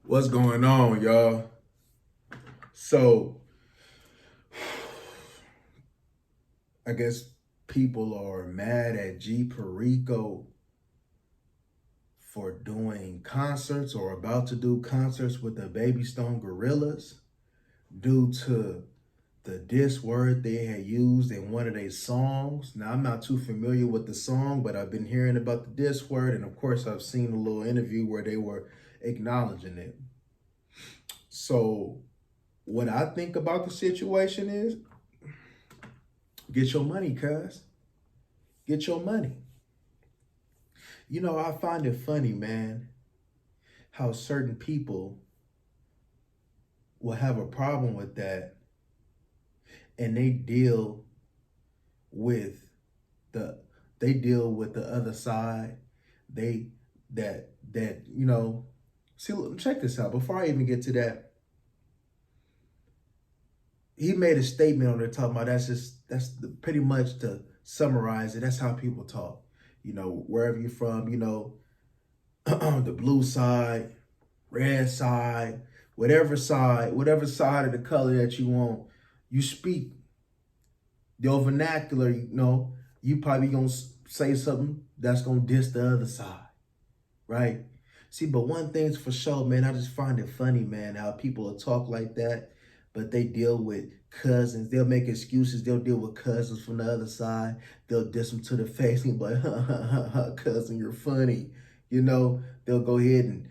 What's going on, y'all? So, I guess people are mad at G Perico for doing concerts or about to do concerts with the Baby Stone Gorillas due to the diss word they had used in one of their songs. Now, I'm not too familiar with the song, but I've been hearing about the diss word, and of course, I've seen a little interview where they were acknowledging it. So, what I think about the situation is get your money, cuz. Get your money. I find it funny, man, how certain people will have a problem with that and with the they deal with the other side. They that see, look, check this out. Before I even get to that, he made a statement on there talking about pretty much to summarize it. That's how people talk. Wherever you're from, the blue side, red side, whatever side of the color that you want, you speak. Your vernacular, you probably gonna say something that's gonna diss the other side, right? See, but one thing's for sure, man, I just find it funny, man, how people will talk like that, but they deal with cousins. They'll make excuses. They'll deal with cousins from the other side. They'll diss them to the face and be like, ha, ha, ha, ha, cousin, you're funny. They'll go ahead and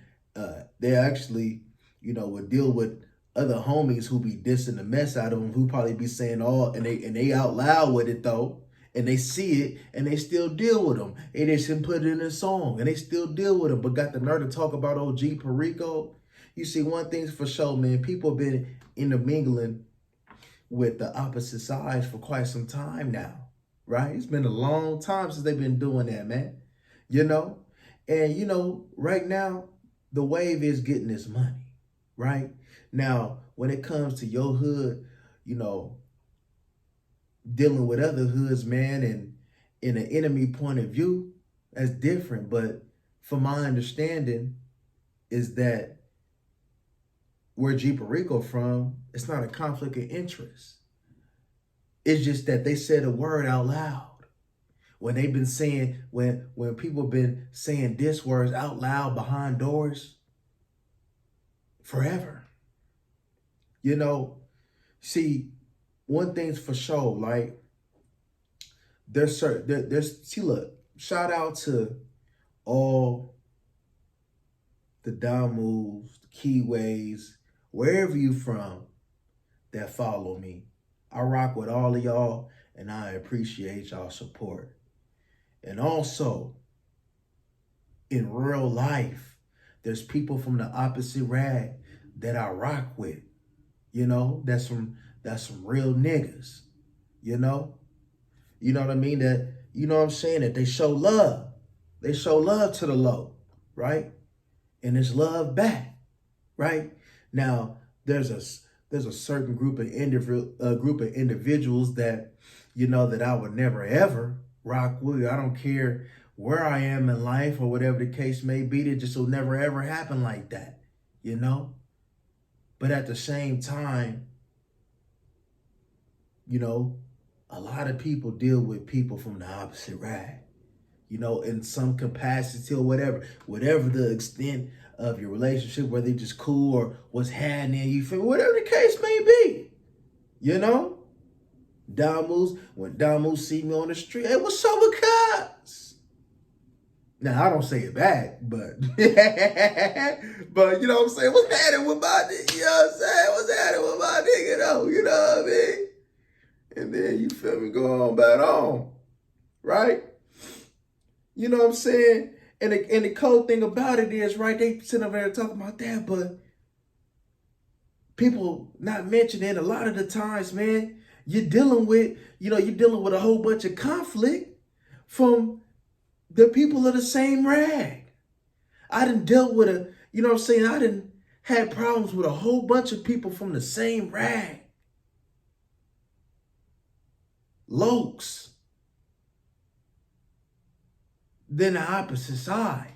they actually, would deal with other homies who be dissing the mess out of them, who probably be saying and they out loud with it though, and they see it and they still deal with them. They just put it in a song and they still deal with them, but got the nerve to talk about old G Perico. You see, one thing's for sure, man, people have been intermingling with the opposite sides for quite some time now, right? It's been a long time since they've been doing that, man. You know? And, right now, the wave is getting this money, right? Now, when it comes to your hood, dealing with other hoods, man, and in an enemy point of view, that's different. But from my understanding, is that where G Perico from, it's not a conflict of interest. It's just that they said a word out loud. When they've been saying, when people have been saying diss words out loud behind doors forever. See, one thing's for sure, like see, look, shout out to all the Damus, the Keyways, wherever you from that follow me. I rock with all of y'all and I appreciate y'all support. And also, in real life, there's people from the opposite rag that I rock with. That's some real niggas. You know what I mean? What I'm saying? That they show love. They show love to the low, right? And it's love back, right? Now, there's a certain group of individuals that that I would never ever rock with. I don't care where I am in life or whatever the case may be. It just will never ever happen like that, But at the same time, a lot of people deal with people from the opposite rag, in some capacity or whatever the extent of your relationship, whether it's just cool or what's happening, you feel, whatever the case may be, when Damus see me on the street, hey, what's up with cuz? Now, I don't say it back, but, but you know what I'm saying? What's happening with my nigga? You know what I'm saying? What's happening with my nigga, though? You know what I mean? And then, you feel me, go on back on, right? You know what I'm saying? And the cold thing about it is, right, they sit over there talking about that, but people not mentioning a lot of the times, man, you're dealing with a whole bunch of conflict from the people of the same rag. I done dealt with I done had problems with a whole bunch of people from the same rag. Lokes. Then the opposite side.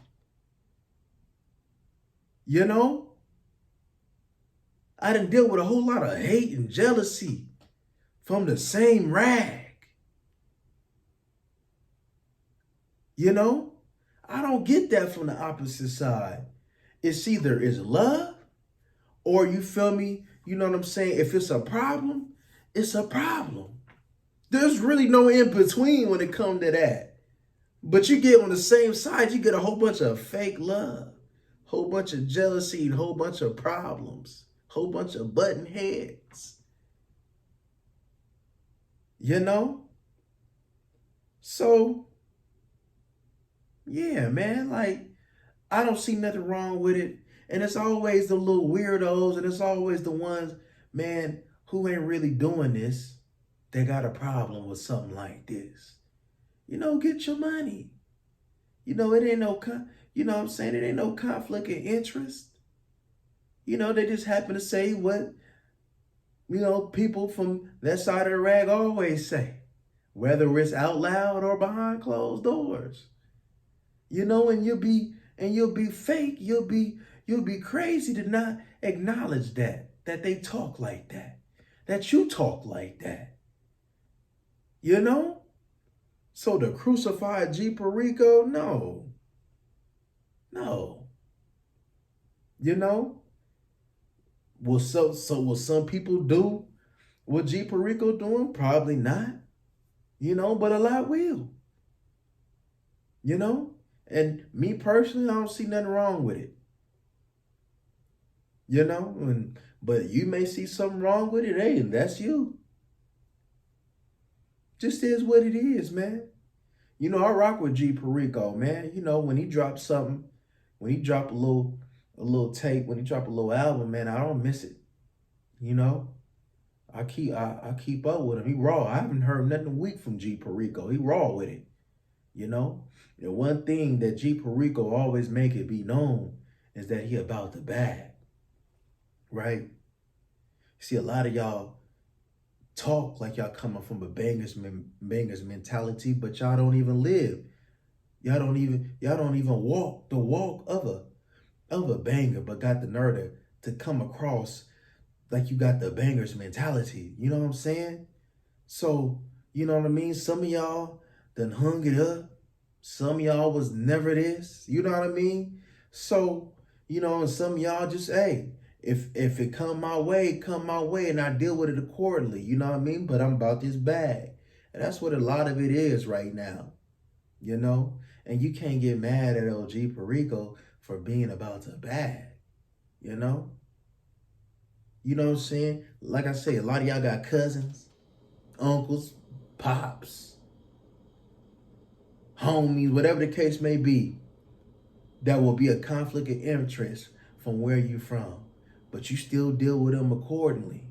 I done deal with a whole lot of hate and jealousy from the same rag. You know, I don't get that from the opposite side. It's either it's love or you feel me, you know what I'm saying? If it's a problem, it's a problem. There's really no in between when it comes to that. But you get on the same side, you get a whole bunch of fake love, whole bunch of jealousy, and whole bunch of problems, whole bunch of button heads. You know? So, yeah, man, like, I don't see nothing wrong with it. And it's always the little weirdos, and it's always the ones, man, who ain't really doing this. They got a problem with something like this. You know, get your money. You know, it ain't no, you know what I'm saying? It ain't no conflict of interest. You know, they just happen to say what, you know, people from that side of the rag always say, whether it's out loud or behind closed doors. You know, and you'll be fake. You'll be crazy to not acknowledge that they talk like that you talk like that. You know? So the crucified G Perico, no. You know? Will some people do what G Perico doing? Probably not. You know, but a lot will. You know? And me personally, I don't see nothing wrong with it. You know? But you may see something wrong with it. Hey, and that's you. Just is what it is, man. You know, I rock with G Perico, man. You know, when he drops something, when he drop a little tape, when he drop a little album, man, I don't miss it. You know? I keep up with him. He raw. I haven't heard nothing weak from G Perico. He raw with it. You know? And one thing that G Perico always make it be known is that he about the bag. Right? See, a lot of y'all talk like y'all coming from a bangers mentality, but y'all don't even live. Y'all don't even walk the walk of a banger, but got the nerve to come across like you got the bangers mentality. You know what I'm saying? So, you know what I mean? Some of y'all done hung it up. Some of y'all was never this. You know what I mean? So, you know, and some of y'all just, hey, if it come my way, and I deal with it accordingly. You know what I mean? But I'm about this bag. And that's what a lot of it is right now. You know? And you can't get mad at LG Perico for being about the bag. You know? You know what I'm saying? Like I say, a lot of y'all got cousins, uncles, pops, homies, whatever the case may be, that will be a conflict of interest from where you from. But you still deal with them accordingly.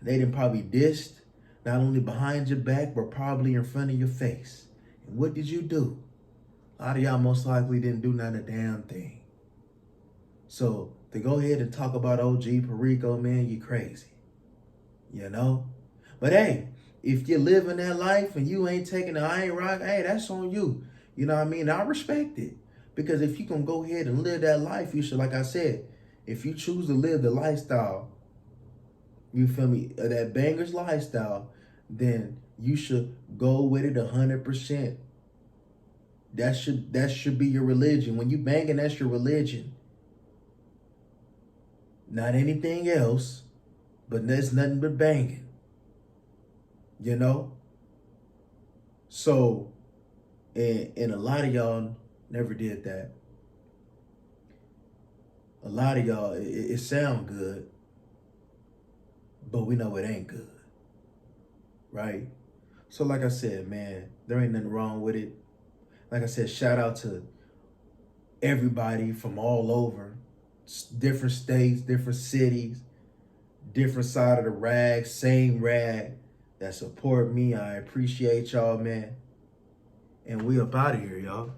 They done probably dissed, not only behind your back, but probably in front of your face. And what did you do? A lot of y'all most likely didn't do not a damn thing. So to go ahead and talk about OG Perico, man, you crazy. You know? But hey, if you're living that life and you ain't taking the iron rock, hey, that's on you. You know what I mean? I respect it. Because if you can go ahead and live that life, you should, like I said, if you choose to live the lifestyle, you feel me, that bangers lifestyle, then you should go with it 100%. That should be your religion. When you banging, that's your religion. Not anything else, but there's nothing but banging. You know? So, and a lot of y'all never did that. A lot of y'all, it sound good, but we know it ain't good, right? So like I said, man, there ain't nothing wrong with it. Like I said, shout out to everybody from all over, different states, different cities, different side of the rag, same rag, that support me. I appreciate y'all, man. And we up out of here, y'all.